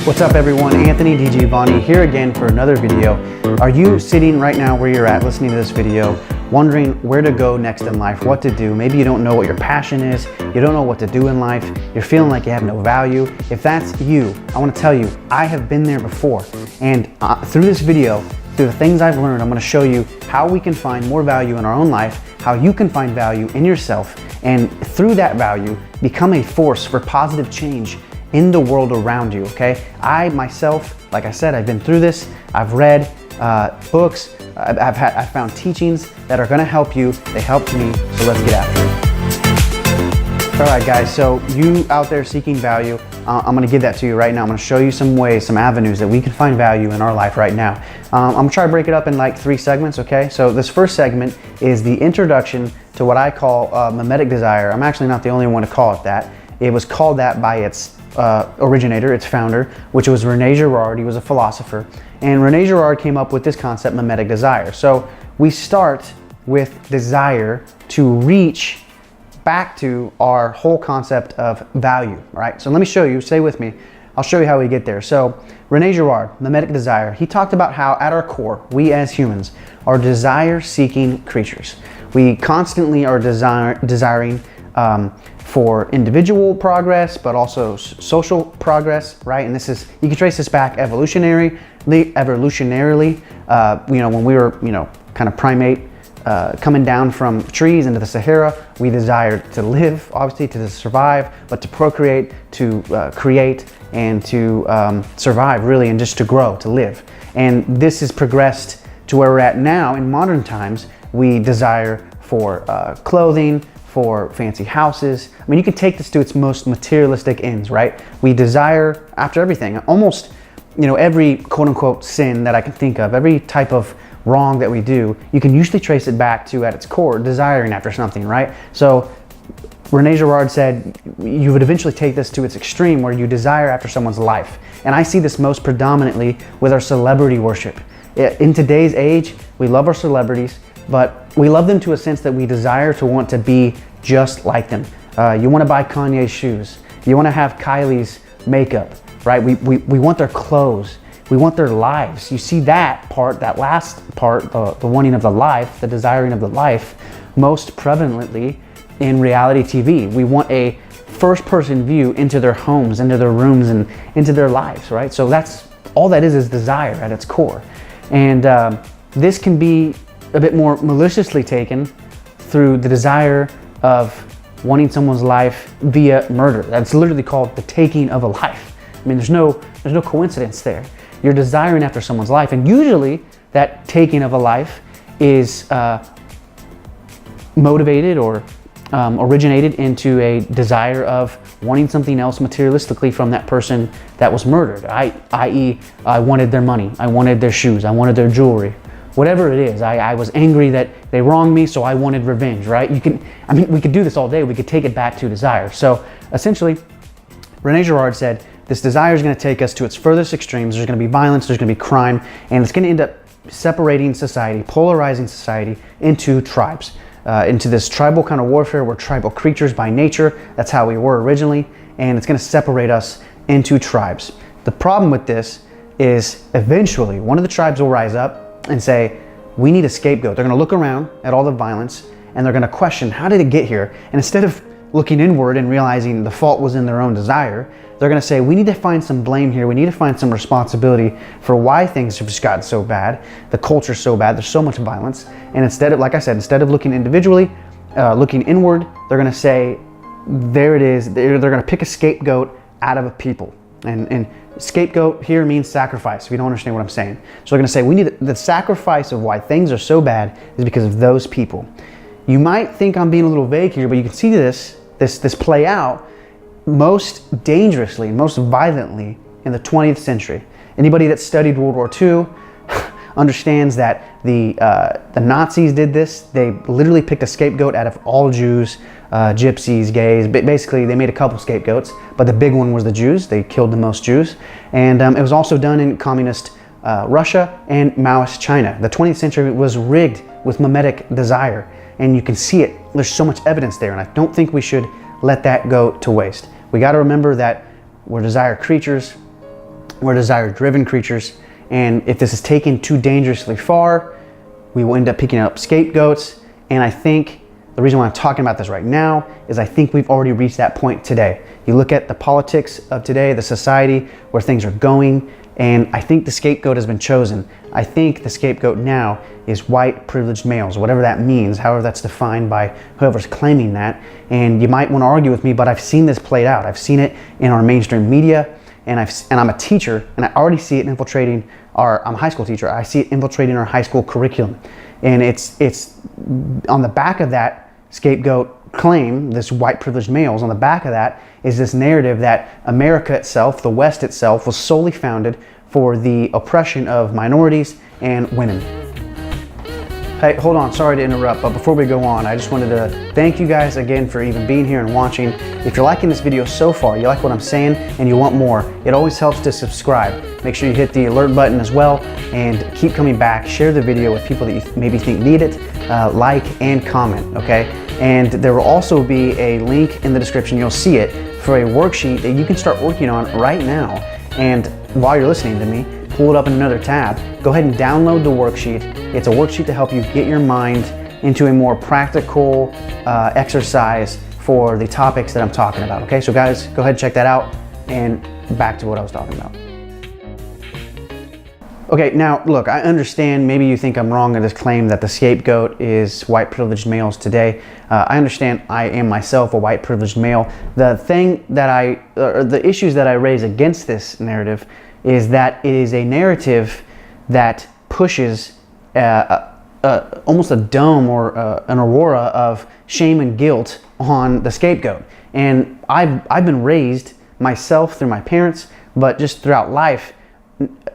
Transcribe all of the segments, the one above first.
What's up everyone, Anthony Digiovanni here again for another video. Are you sitting right now where you're at listening to this video, wondering where to go next in life, what to do? Maybe you don't know what your passion is, you don't know what to do in life, you're feeling like you have no value. If that's you, I want to tell you, I have been there before. And through this video, through the things I've learned, I'm going to show you how we can find more value in our own life, how you can find value in yourself, and through that value, become a force for positive change in the world around you, okay? I myself, like I said, I've been through this. I've read books. I've found teachings that are gonna help you. They helped me, so let's get after it. All right, guys, so you out there seeking value, I'm gonna give that to you right now. I'm gonna show you some ways, some avenues that we can find value in our life right now. I'm gonna try to break it up in like 3 segments, okay? So this first segment is the introduction to what I call Mimetic Desire. I'm actually not the only one to call it that. It was called that by its originator, its founder, which was Rene Girard. He was a philosopher, and Rene Girard came up with this concept, mimetic desire. So we start with desire to reach back to our whole concept of value, right? So let me show you, stay with me. I'll show you how we get there. So Rene Girard, mimetic desire, he talked about how at our core, we as humans are desire-seeking creatures. We constantly are desiring for individual progress, but also social progress, right? And this is, you can trace this back evolutionarily, when we were, kind of primate, coming down from trees into the Sahara, we desired to live, obviously, to survive, but to procreate, to create, and to survive, really, and just to grow, to live. And this has progressed to where we're at now in modern times. We desire for clothing, for fancy houses. I mean, you can take this to its most materialistic ends, right? We desire after everything. Almost, every quote unquote sin that I can think of, every type of wrong that we do, you can usually trace it back to, at its core, desiring after something, right? So Rene Girard said you would eventually take this to its extreme where you desire after someone's life. And I see this most predominantly with our celebrity worship. In today's age, we love our celebrities, but we love them to a sense that we desire to want to be just like them. You want to buy Kanye's shoes. You want to have Kylie's makeup, right? We want their clothes. We want their lives. You see that part, that last part, the wanting of the life, the desiring of the life, most prevalently in reality TV. We want a first-person view into their homes, into their rooms, and into their lives, right? So that's all that is desire at its core. And this can be a bit more maliciously taken through the desire of wanting someone's life via murder. That's literally called the taking of a life. I mean, there's no coincidence there. You're desiring after someone's life, and usually that taking of a life is motivated or originated into a desire of wanting something else materialistically from that person that was murdered, i.e. I wanted their money, I wanted their shoes, I wanted their jewelry. Whatever it is, I was angry that they wronged me, so I wanted revenge, right? We could do this all day. We could take it back to desire. So essentially, Rene Girard said, this desire is going to take us to its furthest extremes. There's going to be violence, there's going to be crime, and it's going to end up separating society, polarizing society into tribes, into this tribal kind of warfare. We're tribal creatures by nature. That's how we were originally, and it's going to separate us into tribes. The problem with this is eventually one of the tribes will rise up and say, we need a scapegoat. They're going to look around at all the violence and they're going to question, how did it get here? And instead of looking inward and realizing the fault was in their own desire, they're going to say, we need to find some blame here. We need to find some responsibility for why things have just gotten so bad. The culture's so bad. There's so much violence. And instead of, like I said, instead of looking individually, looking inward, they're going to say, there it is. They're going to pick a scapegoat out of a people. And scapegoat here means sacrifice, if you don't understand what I'm saying. So they're going to say, we need the sacrifice of why things are so bad is because of those people. You might think I'm being a little vague here, but you can see this play out most dangerously, most violently in the 20th century. Anybody that studied World War II understands that the Nazis did this. They literally picked a scapegoat out of all Jews, gypsies, gays. Basically, they made a couple scapegoats, but the big one was the Jews. They killed the most Jews. And it was also done in communist Russia and Maoist China. The 20th century was rigged with mimetic desire, and you can see it. There's so much evidence there, and I don't think we should let that go to waste. We got to remember that we're desire creatures. We're desire-driven creatures, and if this is taken too dangerously far, we will end up picking up scapegoats. And I think the reason why I'm talking about this right now is I think we've already reached that point today. You look at the politics of today, the society, where things are going, and I think the scapegoat has been chosen. I think the scapegoat now is white privileged males, whatever that means, however that's defined by whoever's claiming that. And you might want to argue with me, but I've seen this played out. I've seen it in our mainstream media, and I'm a teacher, and I already see it infiltrating I'm a high school teacher. I see it infiltrating our high school curriculum. And it's on the back of that scapegoat claim, this white privileged males, on the back of that is this narrative that America itself, the West itself, was solely founded for the oppression of minorities and women. Hey, hold on, sorry to interrupt, but before we go on, I just wanted to thank you guys again for even being here and watching. If you're liking this video so far, you like what I'm saying, and you want more, it always helps to subscribe. Make sure you hit the alert button as well, and keep coming back. Share the video with people that you maybe think need it, like and comment, okay? And there will also be a link in the description, you'll see it, for a worksheet that you can start working on right now. And while you're listening to me, pull it up in another tab, go ahead and download the worksheet. It's a worksheet to help you get your mind into a more practical exercise for the topics that I'm talking about, okay? So guys, go ahead and check that out, and back to what I was talking about. Okay, now look, I understand maybe you think I'm wrong in this claim that the scapegoat is white privileged males today. I understand I am myself a white privileged male. The thing that the issues that I raise against this narrative is that it is a narrative that pushes almost a dome or an aurora of shame and guilt on the scapegoat. And I've been raised myself through my parents, but just throughout life,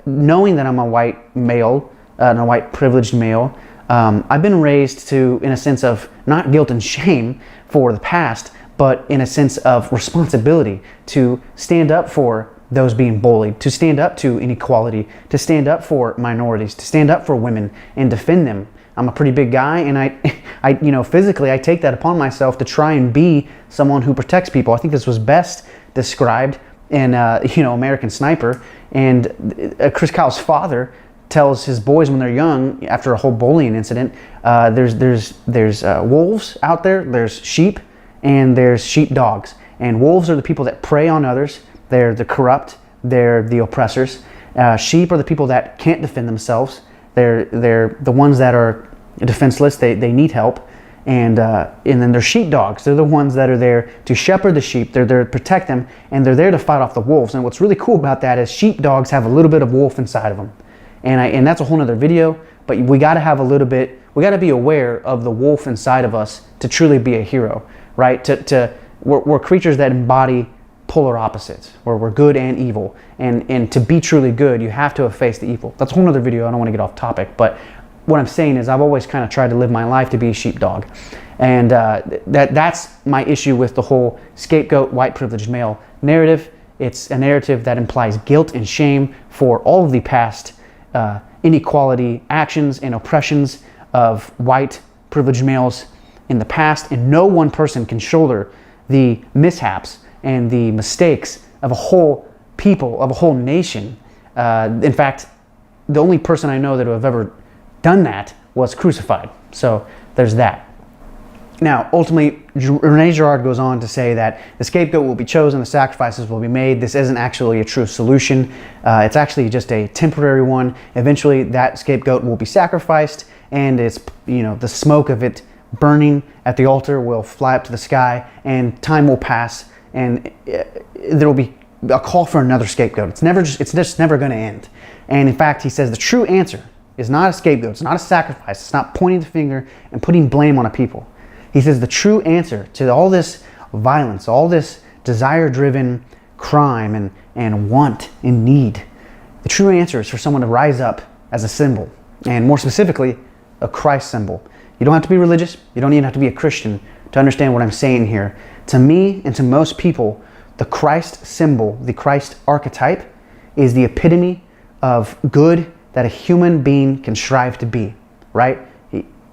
knowing that I'm a white male, and a white privileged male, I've been raised to, in a sense of not guilt and shame for the past, but in a sense of responsibility to stand up for those being bullied, to stand up to inequality, to stand up for minorities, to stand up for women and defend them. I'm a pretty big guy, and I physically, I take that upon myself to try and be someone who protects people. I think this was best described in American Sniper. And Chris Kyle's father tells his boys when they're young, after a whole bullying incident, there's wolves out there, there's sheep, and there's sheepdogs. And wolves are the people that prey on others. They're the corrupt. They're the oppressors. Sheep are the people that can't defend themselves. They're the ones that are defenseless. They need help. And then there's sheepdogs. They're the ones that are there to shepherd the sheep. They're there to protect them, and they're there to fight off the wolves. And what's really cool about that is sheepdogs have a little bit of wolf inside of them. And that's a whole nother video, but we got to have a little bit, we got to be aware of the wolf inside of us to truly be a hero, right? We're creatures that embody polar opposites, where we're good and evil. And to be truly good, you have to have faced the evil. That's a whole nother video. I don't want to get off topic, but what I'm saying is I've always kind of tried to live my life to be a sheepdog. And that's my issue with the whole scapegoat, white privileged male narrative. It's a narrative that implies guilt and shame for all of the past inequality actions and oppressions of white privileged males in the past. And no one person can shoulder the mishaps and the mistakes of a whole people, of a whole nation. In fact, the only person I know that have ever done that was crucified. So there's that. Now, ultimately, Rene Girard goes on to say that the scapegoat will be chosen, the sacrifices will be made. This isn't actually a true solution. It's actually just a temporary one. Eventually, that scapegoat will be sacrificed, and it's, the smoke of it burning at the altar will fly up to the sky, and time will pass, and there will be a call for another scapegoat. It's just never going to end. And in fact, he says the true answer is not a scapegoat. It's not a sacrifice. It's not pointing the finger and putting blame on a people. He says the true answer to all this violence, all this desire-driven crime and want and need, the true answer is for someone to rise up as a symbol, and more specifically, a Christ symbol. You don't have to be religious. You don't even have to be a Christian to understand what I'm saying here. To me and to most people, the Christ symbol, the Christ archetype, is the epitome of good that a human being can strive to be, right?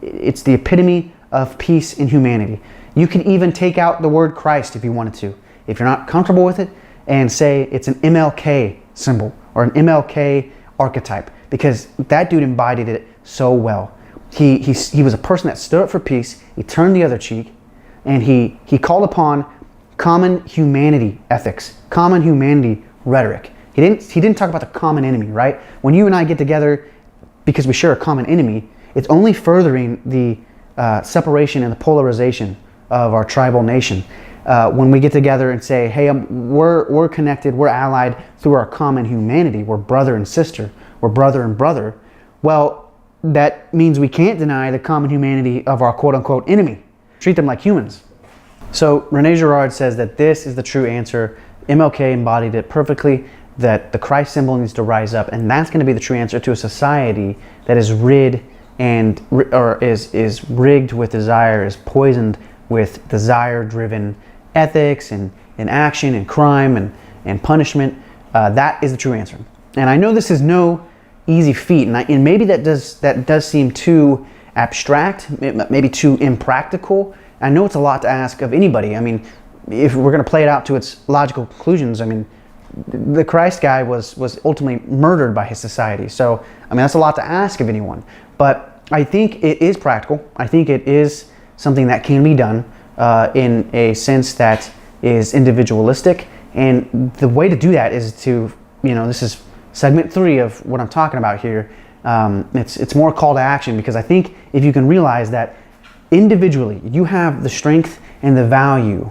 It's the epitome of peace in humanity. You can even take out the word Christ if you wanted to, if you're not comfortable with it, and say it's an MLK symbol or an MLK archetype, because that dude embodied it so well. He was a person that stood up for peace, he turned the other cheek, and he called upon common humanity ethics, common humanity rhetoric. He didn't talk about the common enemy, right? When you and I get together because we share a common enemy, it's only furthering the separation and the polarization of our tribal nation. When we get together and say, hey, we're connected, we're allied through our common humanity, we're brother and sister, we're brother and brother, well, that means we can't deny the common humanity of our quote-unquote enemy. Treat them like humans. So Rene Girard says that this is the true answer. MLK embodied it perfectly, that the Christ symbol needs to rise up, and that's going to be the true answer to a society that is rigged is rigged with desire, is poisoned with desire-driven ethics and action and crime and punishment. That is the true answer. And I know this is no easy feat, and maybe that does seem too abstract, maybe too impractical. I know it's a lot to ask of anybody. I mean, if we're going to play it out to its logical conclusions, I mean, the Christ guy was ultimately murdered by his society. So, I mean, that's a lot to ask of anyone. But I think it is practical. I think it is something that can be done in a sense that is individualistic. And the way to do that is to, this is segment 3 of what I'm talking about here. It's more call to action, because I think if you can realize that individually you have the strength and the value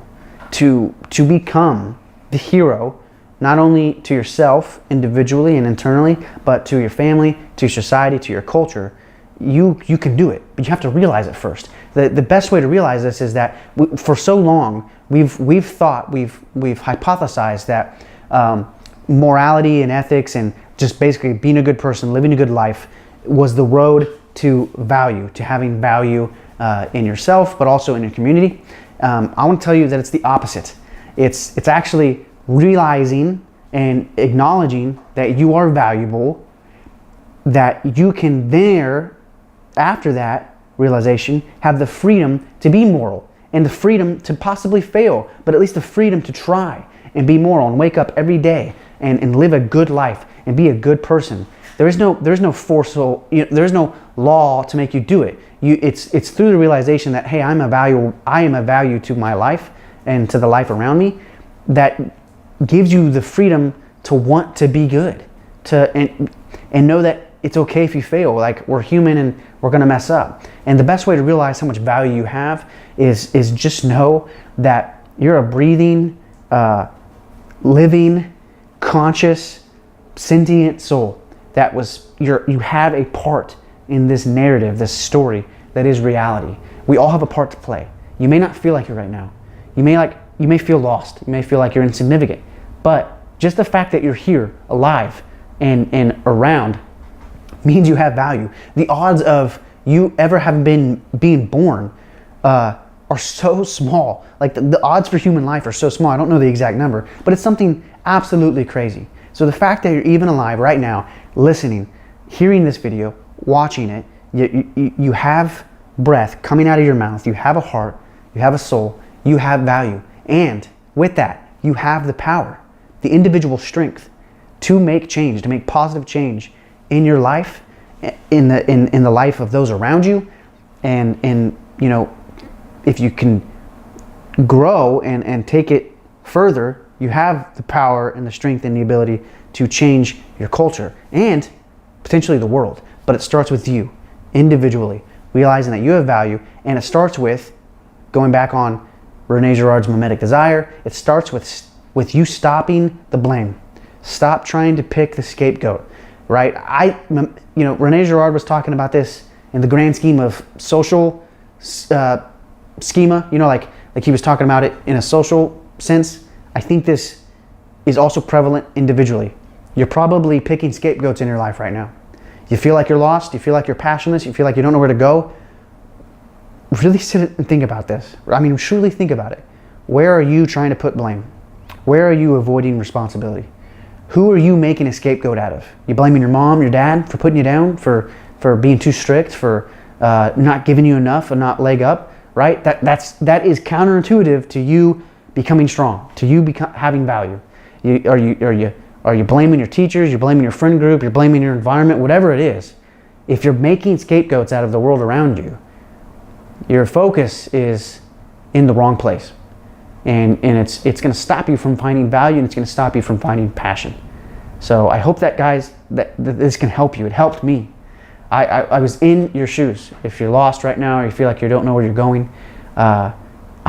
to become the hero, not only to yourself individually and internally, but to your family, to your society, to your culture, you can do it. But you have to realize it first. The best way to realize this is that for so long we've hypothesized that morality and ethics and just basically being a good person, living a good life, was the road to value, to having value in yourself, but also in your community. I want to tell you that it's the opposite. It's actually realizing and acknowledging that you are valuable, that you can after that realization, have the freedom to be moral and the freedom to possibly fail, but at least the freedom to try and be moral and wake up every day and live a good life and be a good person. There's no forceful, there's no law to make you do it. It's through the realization that, hey, I am a value to my life and to the life around me, that gives you the freedom to want to be good, and know that it's okay if you fail. Like, we're human and we're gonna mess up. And the best way to realize how much value you have is just know that you're a breathing, living, conscious, sentient soul. You have a part in this narrative, this story that is reality. We all have a part to play. You may not feel like it right now. You may feel lost. You may feel like you're insignificant. But just the fact that you're here, alive, and around, means you have value. The odds of you ever being born are so small. Like the odds for human life are so small. I don't know the exact number, but it's something absolutely crazy. So the fact that you're even alive right now, listening, hearing this video, watching it, you have breath coming out of your mouth, you have a heart, you have a soul, you have value. And with that, you have the power, the individual strength to make change, to make positive change in your life, in the life of those around you. And if you can grow and take it further, you have the power and the strength and the ability to change your culture and potentially the world. But it starts with you individually, realizing that you have value. And it starts with, going back on Rene Girard's Mimetic Desire, it starts with you stopping the blame. Stop trying to pick the scapegoat, right? Rene Girard was talking about this in the grand scheme of social schema, like he was talking about it in a social sense. I think this is also prevalent individually. You're probably picking scapegoats in your life right now. You feel like you're lost, you feel like you're passionless, you feel like you don't know where to go. Really sit and think about this. I mean, truly think about it. Where are you trying to put blame? Where are you avoiding responsibility? Who are you making a scapegoat out of? You blaming your mom, your dad for putting you down, for being too strict, for not giving you enough and not leg up, right? That is counterintuitive to you becoming strong, to you having value. Are Or you're blaming your teachers, you're blaming your friend group, you're blaming your environment, whatever it is. If you're making scapegoats out of the world around you, your focus is in the wrong place. And it's going to stop you from finding value, and it's going to stop you from finding passion. So I hope that, guys, that this can help you. It helped me. I was in your shoes. If you're lost right now or you feel like you don't know where you're going, I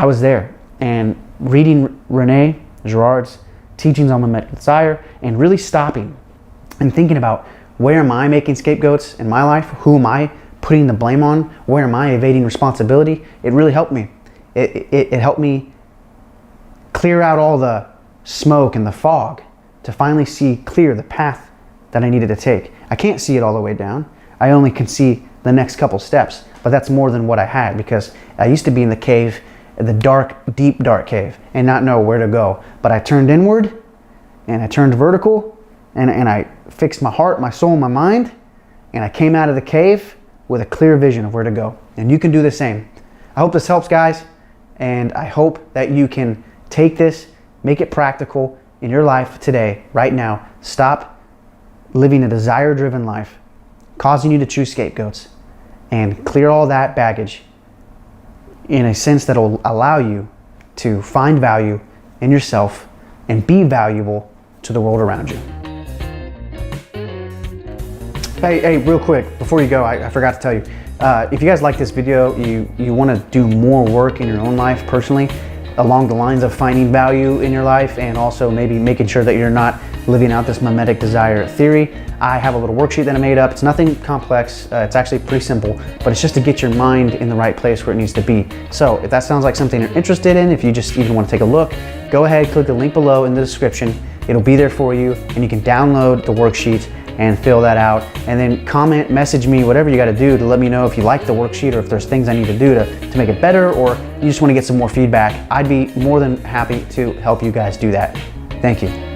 was there. And reading Rene Girard's teachings on Mimetic Desire and really stopping and thinking about, where am I making scapegoats in my life? Who am I putting the blame on? Where am I evading responsibility? It really helped me. It helped me clear out all the smoke and the fog to finally see clear the path that I needed to take. I can't see it all the way down. I only can see the next couple steps, but that's more than what I had, because I used to be in the cave, the dark, deep, dark cave, and not know where to go. But I turned inward, and I turned vertical, and I fixed my heart, my soul, my mind, and I came out of the cave with a clear vision of where to go. And you can do the same. I hope this helps, guys, and I hope that you can take this, make it practical in your life today, right now. Stop living a desire-driven life, causing you to choose scapegoats, and clear all that baggage in a sense that will allow you to find value in yourself and be valuable to the world around you. Hey, real quick, before you go, I forgot to tell you, if you guys like this video, you want to do more work in your own life personally, along the lines of finding value in your life and also maybe making sure that you're not living out this mimetic desire theory, I have a little worksheet that I made up. It's nothing complex. It's actually pretty simple, but it's just to get your mind in the right place where it needs to be. So if that sounds like something you're interested in, if you just even want to take a look, go ahead, click the link below in the description. It'll be there for you, and you can download the worksheet and fill that out, and then comment, message me, whatever you got to do to let me know if you like the worksheet or if there's things I need to do to make it better, or you just want to get some more feedback. I'd be more than happy to help you guys do that. Thank you.